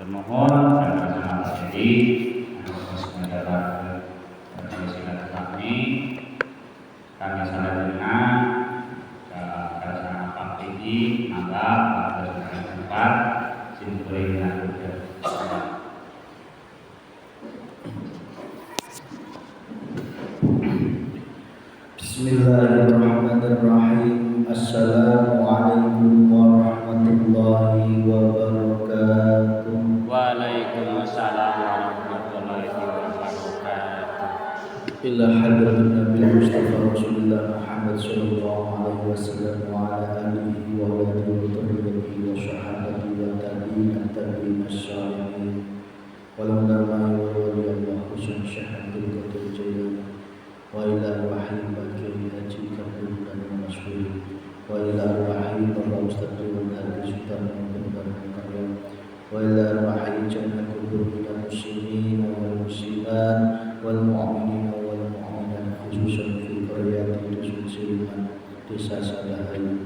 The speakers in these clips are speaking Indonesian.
Mohon sama jadi terus menjalankan silaturahmi kami saladina karena pakti maka pada tempat simpulnya Bismillahirrahmanirrahim. Assalamualaikum warahmatullahi wabarakatuh. Waalaikumsalam warahmatullahi wabarakatuh. Ila hadratin Nabi Mustafa Rasulullah Muhammad sallallahu alaihi wasallam wa ala alihi wa alihi wa sahbihi wa sahabati wa tabi'in as-salihin wal ulama wal awliya khusus syahadatul qadir jaya wa ila wahyi bagi haji kabul dan masyhur wa ila wahyi Bapak Ustaz Dewan Haji Sultan Muhammad Karim wa ila wahyi jannah kubur minal muslimin wal muslimat wal mu'minin wal mu'minat khususan fi qaryati dusun Siliman desa Sadahayu.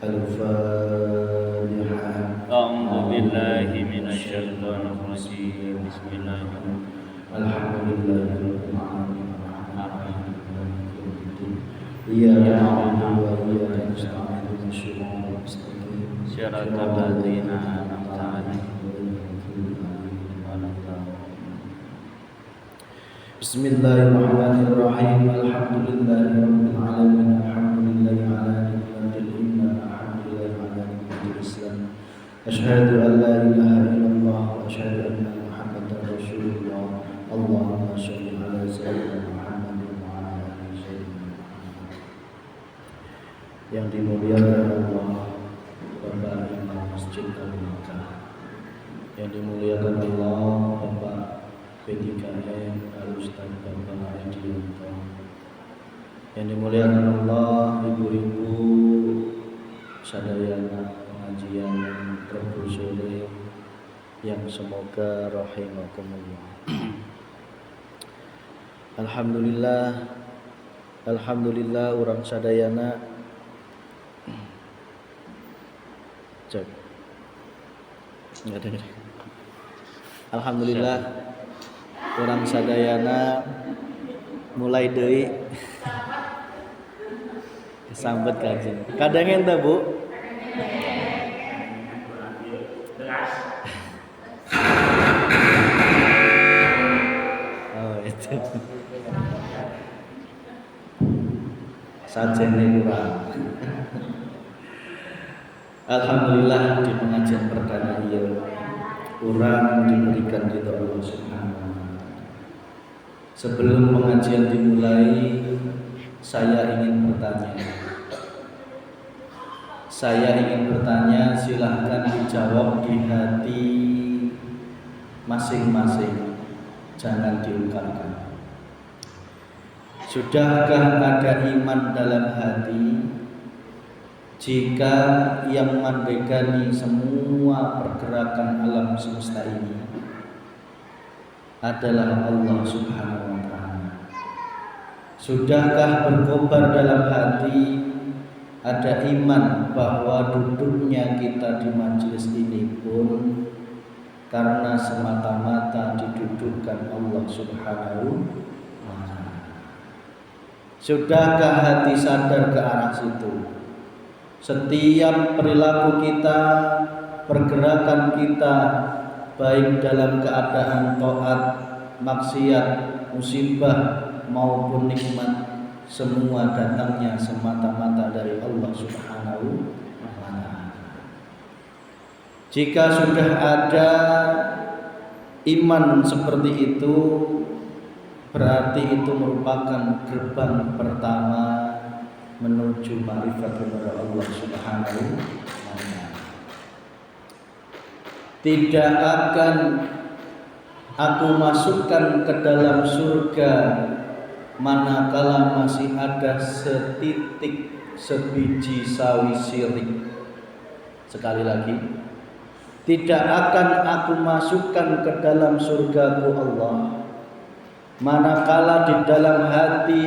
Al-Fatihah. A'udzu billahi minasyaitonir rajim. Bismillahirrahmanirrahim. Alhamdulillahirabbil alamin. Iyyaka na'budu wa iyyaka nasta'in ihdinas mustaqim Syaratal ladzina an'amta 'alaihim. Bismillahirrahmanirrahim. Alhamdulillahirabbil alamin. Alhamdulillahi 'ala ni'matil iman. Alhamdulillahi 'ala ni'matil islam. Asyhadu an la ilaha illallah wa asyhadu anna Muhammadar Rasulullah. Allahumma shalli 'ala sayyidina Muhammad wa 'ala ali sayyidina Muhammad. Yang dimuliakan Allah Bapak Imam Masjid Al-Mekah, yang dimuliakan Allah Bapak PDKM Al-Ustaz Bapak Edianto, yang dimuliakan Allah ibu-ibu sadayana pengajian Rabu sore yang semoga rahimakumullah. Alhamdulillah orang sadayana cek nggak ada. Alhamdulillah orang sadayana mulai deui kesambet kajian. Kadang ente Bu. Oh itu. Sajene kurang. Alhamdulillah di pengajian perdana ieu orang diberikan ridho Allah Subhanahu wa taala. Sebelum pengajian dimulai, saya ingin bertanya, silahkan dijawab di hati masing-masing, jangan diungkapkan. Sudahkah ada iman dalam hati jika yang mandekani semua pergerakan alam semesta ini adalah Allah Subhanahu wa taala? Sudahkah berkobar dalam hati ada iman bahwa duduknya kita di majelis ini pun karena semata-mata didudukkan Allah Subhanahu wa taala? Sudahkah hati sadar ke arah situ? Setiap perilaku kita, pergerakan kita, baik dalam keadaan taat, maksiat, musibah maupun nikmat, semua datangnya semata-mata dari Allah Subhanahu wa taala. Jika sudah ada iman seperti itu, berarti itu merupakan gerbang pertama menuju ma'rifat kepada Allah Subhanahu wa taala. Tidak akan aku masukkan ke dalam surga manakala masih ada setitik sebiji sawi syirik. Sekali lagi, tidak akan aku masukkan ke dalam surgaku Allah manakala di dalam hati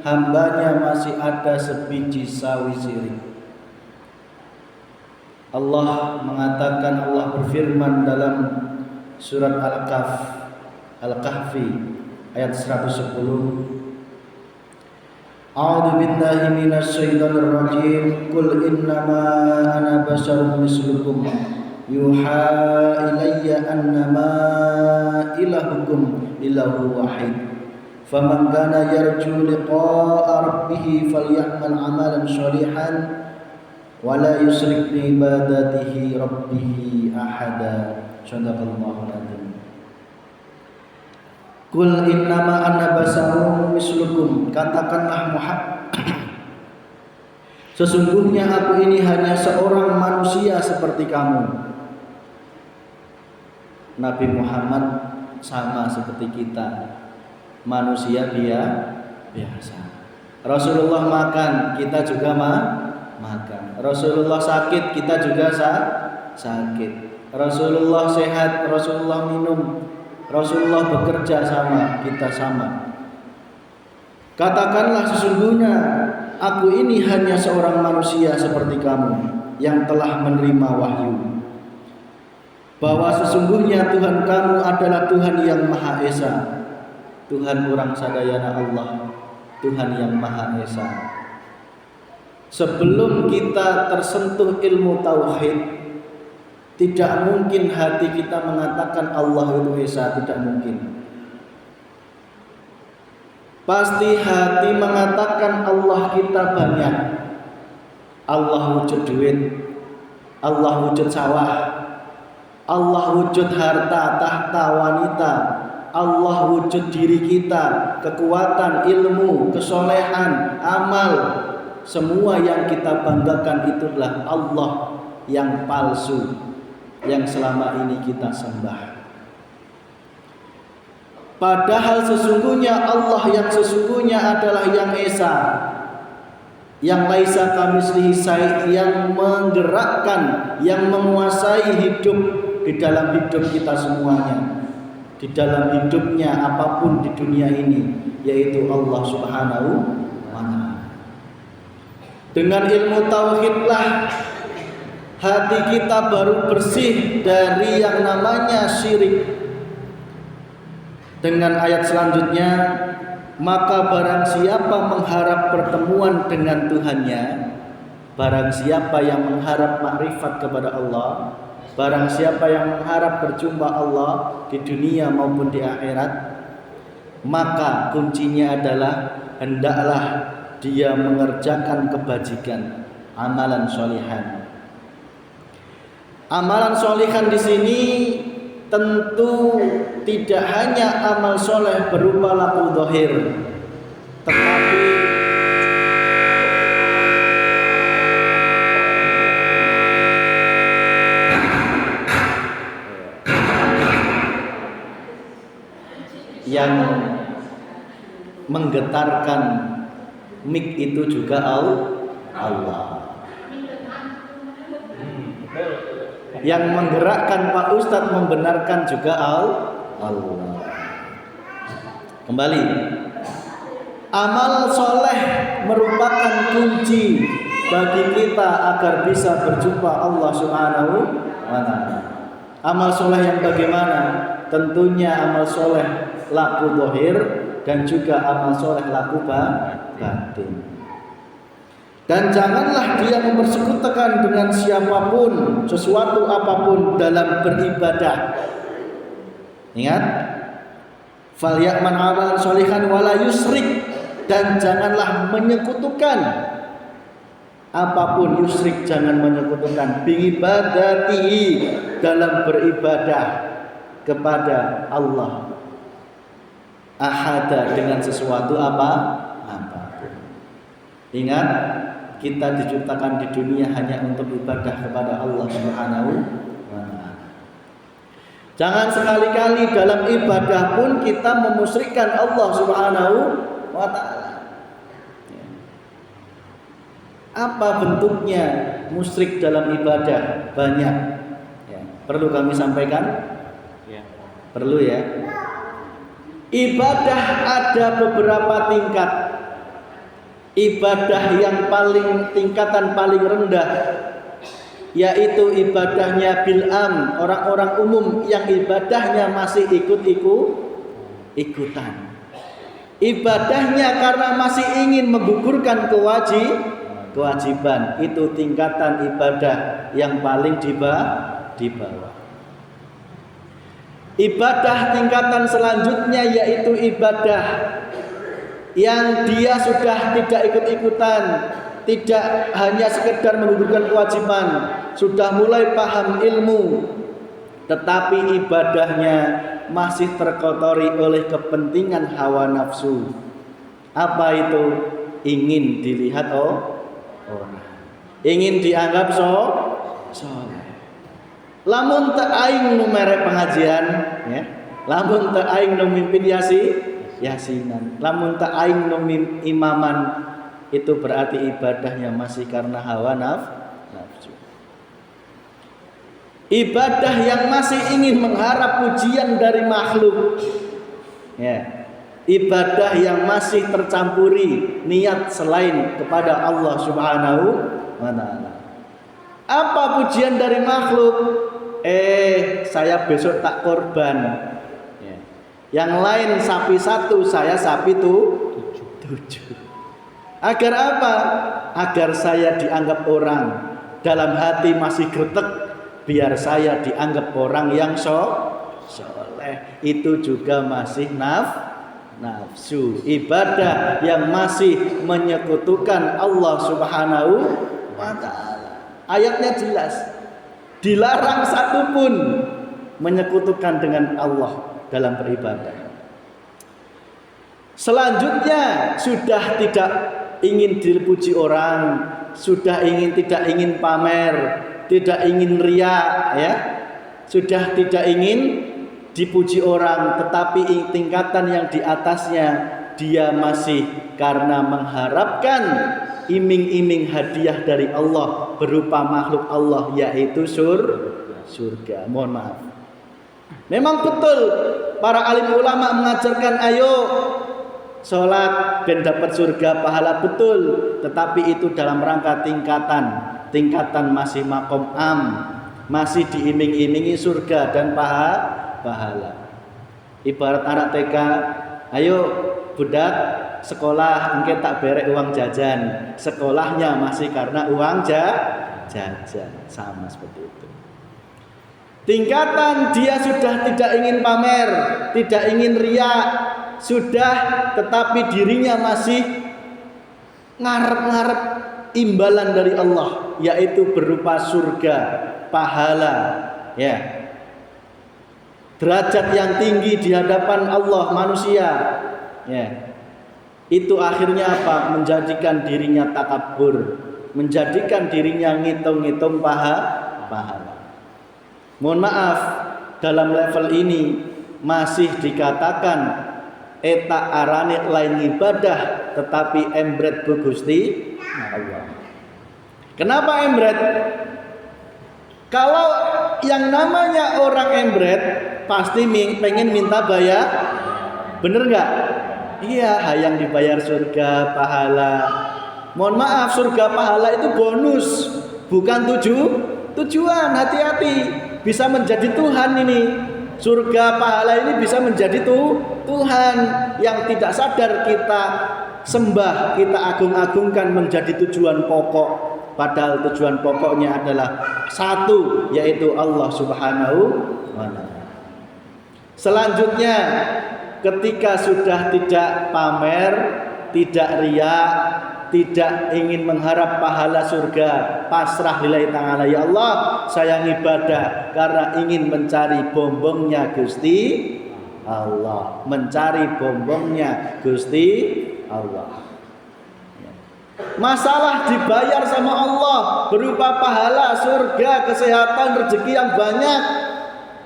hambanya masih ada sebiji sawi syirik. Allah mengatakan, Allah berfirman dalam surat Al-Kahfi ayat 110. A'udzu billahi minasy syaithanir rajim. Qul innama ana basyarum mislukum yuha ilayya annama ilahukum ilahu wahid. Faman kana yarju liqa'a rabbih falyamal 'amalan shalihan wa la yusyrik bi ibadatihi rabbih ahada. Shadaqallahul adzim. Qul innama ana basarun mislukum, katakanlah Muhammad, sesungguhnya aku ini hanya seorang manusia seperti kamu. Nabi Muhammad sama seperti kita, manusia biasa. Rasulullah makan, kita juga makan. Rasulullah sakit, kita juga sakit. Rasulullah sehat, Rasulullah minum, Rasulullah bekerja sama, kita sama. Katakanlah sesungguhnya aku ini hanya seorang manusia seperti kamu yang telah menerima wahyu, bahwa sesungguhnya Tuhan kamu adalah Tuhan yang Maha Esa, Tuhan orang sadayana Allah, Tuhan yang Maha Esa. Sebelum kita tersentuh ilmu tauhid, tidak mungkin hati kita mengatakan Allah itu Esa, tidak mungkin. Pasti hati mengatakan Allah kita banyak. Allah wujud duit, Allah wujud sawah, Allah wujud harta, tahta, wanita, Allah wujud diri kita, kekuatan, ilmu, kesolehan, amal. Semua yang kita banggakan itulah Allah yang palsu, yang selama ini kita sembah. Padahal sesungguhnya Allah yang sesungguhnya adalah yang Esa, yang laisa kamitslihi syai', yang menggerakkan, yang menguasai hidup di dalam hidup kita semuanya, di dalam hidupnya apapun di dunia ini, yaitu Allah Subhanahu wa ta'ala. Dengan ilmu tauhidlah hati kita baru bersih dari yang namanya syirik. Dengan ayat selanjutnya, maka barang siapa mengharap pertemuan dengan Tuhannya, barang siapa yang mengharap makrifat kepada Allah, barang siapa yang mengharap berjumpa Allah di dunia maupun di akhirat, maka kuncinya adalah hendaklah dia mengerjakan kebajikan, amalan sholihan. Amalan sholihan di sini tentu tidak hanya amal soleh berupa laku zahir, tetapi yang menggetarkan mik itu juga Allah. Yang menggerakkan Pak Ustadz membenarkan juga Allah. Kembali, amal soleh merupakan kunci bagi kita agar bisa berjumpa Allah Subhanahu wa ta'ala. Amal soleh yang bagaimana? Tentunya amal soleh laku zahir dan juga amal soleh laku batin. Dan janganlah dia mempersekutukan dengan siapapun, sesuatu apapun dalam beribadah. Ingat, falyaman amalan sholihan wala yusrik, dan janganlah menyekutukan apapun, yusrik jangan menyekutukan, biibadatihi dalam beribadah kepada Allah, ahada dengan sesuatu apapun. Ingat, kita diciptakan di dunia hanya untuk ibadah kepada Allah Subhanahu wa ta'ala. Jangan sekali-kali dalam ibadah pun kita memusyrikkan Allah Subhanahu wa ta'ala. Apa bentuknya musyrik dalam ibadah? Banyak. Perlu kami sampaikan? Perlu ya. Ibadah ada beberapa tingkat. Ibadah yang tingkatan paling rendah yaitu ibadahnya bil'am, orang-orang umum yang ibadahnya masih ikutan. Ibadahnya karena masih ingin menggugurkan kewajiban, itu tingkatan ibadah yang paling di bawah. Ibadah tingkatan selanjutnya yaitu ibadah yang dia sudah tidak ikut-ikutan, tidak hanya sekedar menggugurkan kewajiban, sudah mulai paham ilmu, tetapi ibadahnya masih terkotori oleh kepentingan hawa nafsu. Apa itu? Ingin dilihat orang, ingin dianggap soleh. Lamun teu aing nu mere pengajian, ya. Lamun teu aing nu mimpin yasinan, lamun teu aing nu imaman, itu berarti ibadahnya masih karena hawa nafsu. Ibadah yang masih ingin mengharap pujian dari makhluk, ya. Ibadah yang masih tercampuri niat selain kepada Allah Subhanahu wa ta'ala. Apa pujian dari makhluk? Saya besok tak korban, ya. Yang lain sapi 1, saya sapi 7. Agar apa? Agar saya dianggap orang, dalam hati masih gretek, biar saya dianggap orang yang soleh. Itu juga masih nafsu. Ibadah yang masih menyekutukan Allah Subhanahu wa ta'ala. Ayatnya jelas, dilarang satupun menyekutukan dengan Allah dalam beribadah. Selanjutnya, sudah tidak ingin dipuji orang, sudah tidak ingin pamer, tidak ingin riya, ya. Sudah tidak ingin dipuji orang, tetapi tingkatan yang di atasnya dia masih karena mengharapkan iming-iming hadiah dari Allah berupa makhluk Allah, yaitu surga. Mohon maaf. Memang betul para alim ulama mengajarkan ayo sholat dan dapat surga pahala, betul, tetapi itu dalam rangka tingkatan masih makom masih diiming-imingi surga dan pahala. Ibarat anak TK, ayo budak sekolah, engke tak berek uang jajan. Sekolahnya masih karena uang jajan, sama seperti itu. Tingkatan dia sudah tidak ingin pamer, tidak ingin riak, sudah, tetapi dirinya masih ngarep-ngarep imbalan dari Allah, yaitu berupa surga, pahala, ya. Derajat yang tinggi di hadapan Allah manusia, ya. Itu akhirnya apa? Menjadikan dirinya takabur, menjadikan dirinya ngitung-ngitung pahala. Mohon maaf, dalam level ini masih dikatakan eta arane lain ibadah, tetapi embret ku Gusti Allah. Kenapa embret? Kalau yang namanya orang embret pasti pengen minta bayar, bener nggak? Iya, hayang dibayar surga pahala. Mohon maaf, surga pahala itu bonus, bukan tujuan. Hati-hati, bisa menjadi Tuhan ini. Surga pahala ini bisa menjadi Tuhan yang tidak sadar kita sembah, kita agung-agungkan menjadi tujuan pokok. Padahal tujuan pokoknya adalah satu, yaitu Allah Subhanahu wa ta'ala. Selanjutnya, ketika sudah tidak pamer, tidak riya, tidak ingin mengharap pahala surga, pasrah lillahi ta'ala, ya Allah, saya ibadah karena ingin mencari bombongnya Gusti Allah, mencari bombongnya Gusti Allah. Masalah dibayar sama Allah berupa pahala, surga, kesehatan, rezeki yang banyak,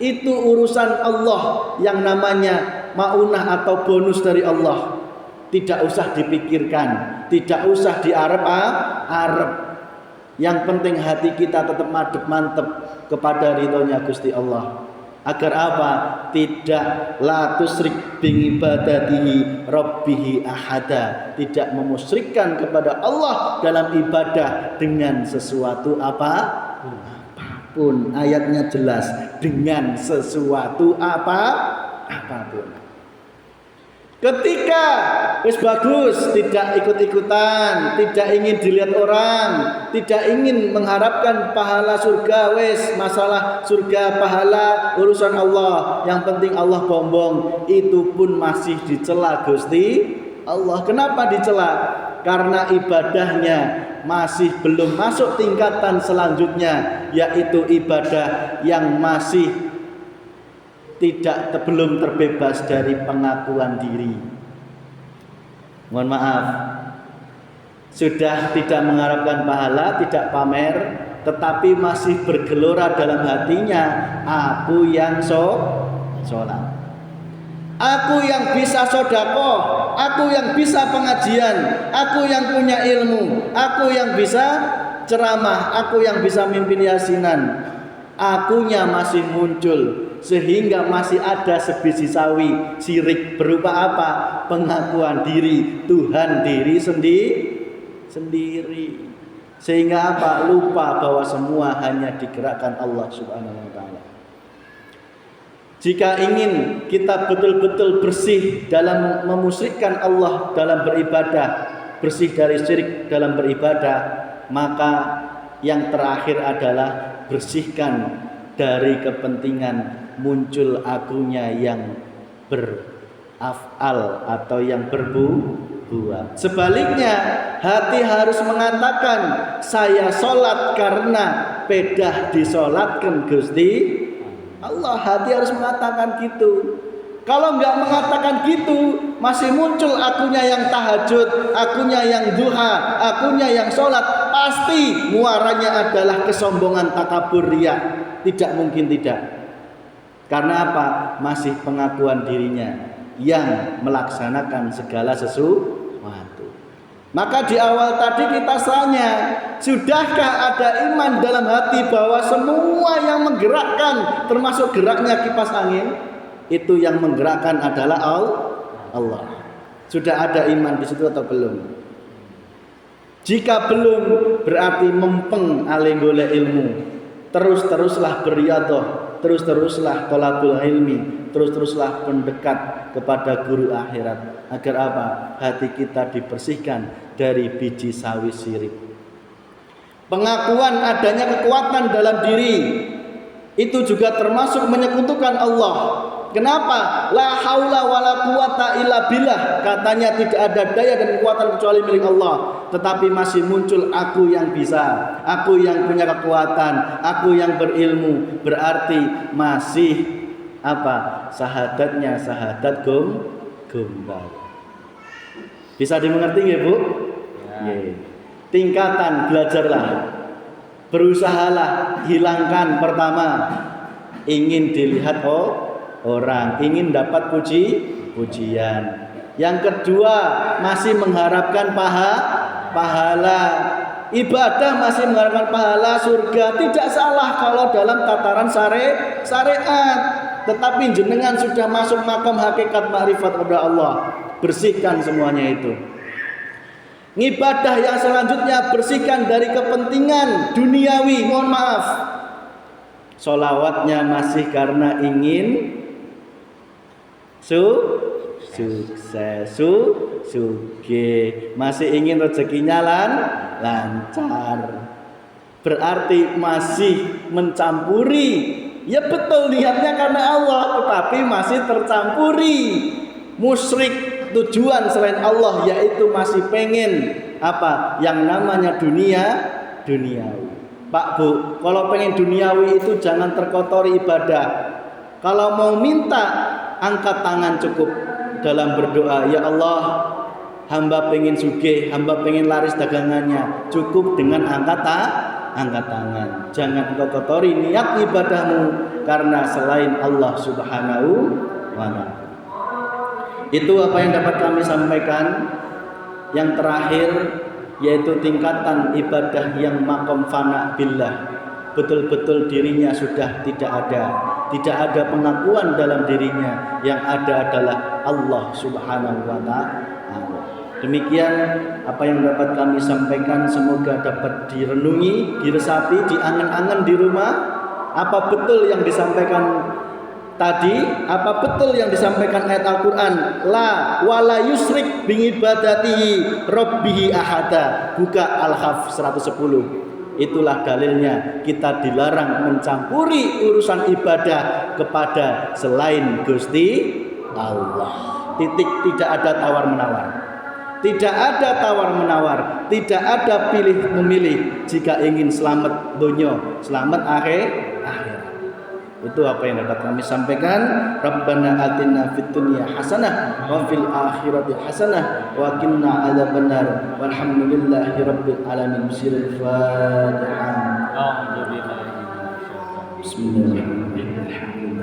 itu urusan Allah. Yang namanya maunah atau bonus dari Allah tidak usah dipikirkan, tidak usah diarep-arep. Yang penting hati kita tetap mantep kepada ridhonya Gusti Allah. Agar apa? Tidak la tusyrik bi ibadatihi rabbihi ahada, tidak memusyrikkan kepada Allah dalam ibadah dengan sesuatu apa? apapun, ayatnya jelas, dengan sesuatu apapun. Ketika wis bagus, tidak ikut-ikutan, tidak ingin dilihat orang, tidak ingin mengharapkan pahala surga, wis masalah surga pahala urusan Allah, yang penting Allah bombong, itu pun masih dicela Gusti Allah. Kenapa dicela? Karena ibadahnya masih belum masuk tingkatan selanjutnya, yaitu ibadah yang masih belum terbebas dari pengakuan diri. Mohon maaf, sudah tidak mengharapkan pahala, tidak pamer, tetapi masih bergelora dalam hatinya, aku yang sholat, aku yang bisa sedekah, aku yang bisa pengajian, aku yang punya ilmu, aku yang bisa ceramah, aku yang bisa mimpin yasinan. Akunya masih muncul, sehingga masih ada sebiji sawi syirik. Berupa apa? Pengakuan diri, Tuhan diri sendiri. Sehingga apa? Lupa bahwa semua hanya digerakkan Allah Subhanahu wa taala. Jika ingin kita betul-betul bersih dalam memusyrikan Allah dalam beribadah, bersih dari syirik dalam beribadah, maka yang terakhir adalah bersihkan dari kepentingan muncul akunya yang berafal atau yang berbuat. Sebaliknya, hati harus mengatakan, saya sholat karena pedah disolatkan Gusti Allah. Hati harus mengatakan gitu. Kalau enggak mengatakan gitu, masih muncul akunya yang tahajud, akunya yang duha, akunya yang sholat, pasti muaranya adalah kesombongan, takabur, riya. Tidak mungkin tidak. Karena apa? Masih pengakuan dirinya yang melaksanakan segala sesuatu. Maka di awal tadi kita tanya, sudahkah ada iman dalam hati bahwa semua yang menggerakkan, termasuk geraknya kipas angin, itu yang menggerakkan adalah Allah. Sudah ada iman di situ atau belum? Jika belum, berarti mempeng ale golek ilmu. Terus-teruslah beriadah, terus-teruslah thalabul ilmi, terus-teruslah mendekat kepada guru akhirat. Agar apa? Hati kita dibersihkan dari biji sawi syirik. Pengakuan adanya kekuatan dalam diri itu juga termasuk menyekutukan Allah. Kenapa? La haula wala quwata illa billah. Katanya tidak ada daya dan kekuatan kecuali milik Allah. Tetapi masih muncul aku yang bisa, aku yang punya kekuatan, aku yang berilmu. Berarti masih apa? Sahadatnya sahadat gombal. Bisa dimengerti nggih, Bu? Ya. Tingkatan belajarlah. Berusahalah hilangkan pertama ingin dilihat orang, ingin dapat pujian. Yang kedua masih mengharapkan pahala. Ibadah masih mengharapkan pahala surga. Tidak salah kalau dalam tataran syariat. Tetapi jenengan sudah masuk makom hakikat makrifat kepada Allah. Bersihkan semuanya itu. Ibadah yang selanjutnya bersihkan dari kepentingan duniawi. Mohon maaf, sholawatnya masih karena ingin sukses, sugih, masih ingin rezekinya lancar. Berarti masih mencampuri. Ya betul niatnya karena Allah, tetapi masih tercampuri. Musyrik tujuan selain Allah, yaitu masih pengen apa? Yang namanya duniawi. Pak Bu, kalau pengen duniawi itu jangan terkotori ibadah. Kalau mau minta, angkat tangan cukup dalam berdoa. Ya Allah, hamba pengen sugih, hamba pengen laris dagangannya. Cukup dengan angkat tangan. Jangan engkau kotori niat ibadahmu karena selain Allah Subhanahu wa ta'ala. Itu apa yang dapat kami sampaikan. Yang terakhir yaitu tingkatan ibadah yang makom fana billah. Betul-betul dirinya sudah tidak ada pengakuan dalam dirinya. Yang ada adalah Allah Subhanahu wa ta'ala. Demikian apa yang dapat kami sampaikan. Semoga dapat direnungi, diresapi, diangan-angan di rumah. Apa betul yang disampaikan tadi? Apa betul yang disampaikan ayat Al-Qur'an? La wala yusrik bingibadatihi rabbihi ahada. Buka Al-Haf 110. Itulah dalilnya kita dilarang mencampuri urusan ibadah kepada selain Gusti Allah. Titik, tidak ada tawar-menawar. Tidak ada tawar-menawar, tidak ada pilih memilih jika ingin selamat dunia, selamat akhirat. Itu apa yang dapat kami sampaikan. Rabbana atina fid dunya hasanah wa fil akhirati hasanah wa qina adzabannar. Walhamdulillahi rabbil alamin. Sirul Fatihah. Bismillahirrahmanirrahim.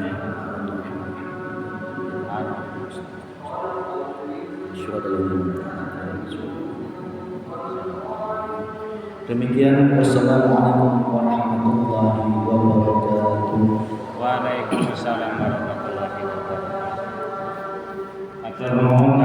Demikian, wassalamualaikum warahmatullahi wabarakatuh. Waalaikumsalam warahmatullahi wabarakatuh. Atur nuhun.